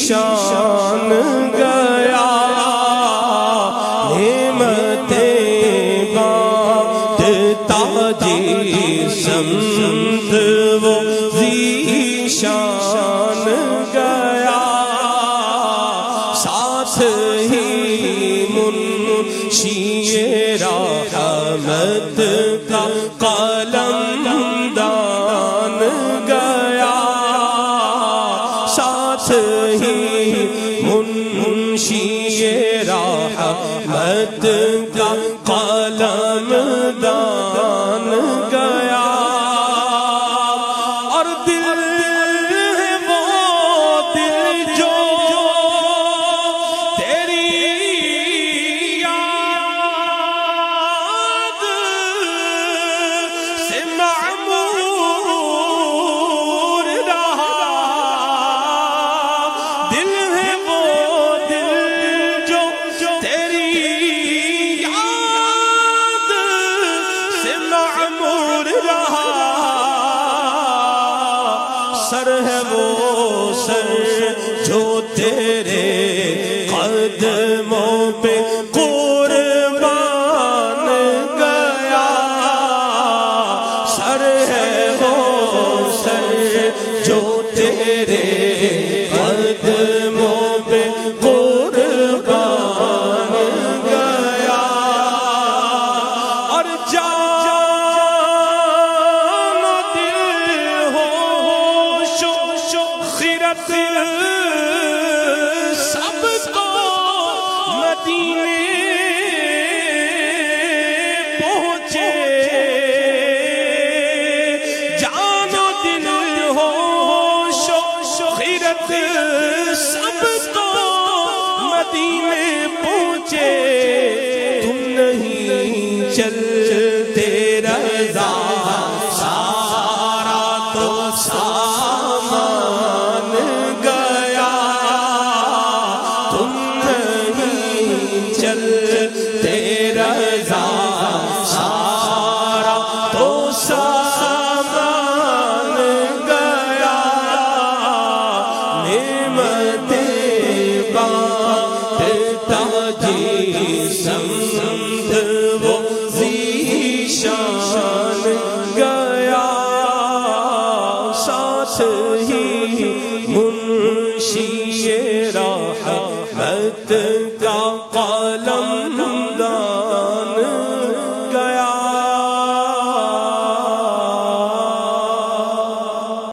ذیشان گیا، نعمتیں بانٹتا جس سمت وہ ذیشان گیا، ساتھ ہی منشی رحمت کا قلم دان گیا، ساتھ ہی منشی رحمت کا قلم دان گیا، اور دل ہے وہ دل جو تیری یاد سے معمور رہا، دل ہے وہ دل جو تیری یاد سے معمور رہا، سر ہے وہ سر جو تیرے قدموں پہ قربان گیا، سر ہے وہ سر جو تیرے قدموں پہ قربان گیا، اور جان و دل ہوش و خیرت سب کو مدینے پہنچے، جان و دل ہوش و خیرت سب کو مدینے پہنچے، تم نہیں چل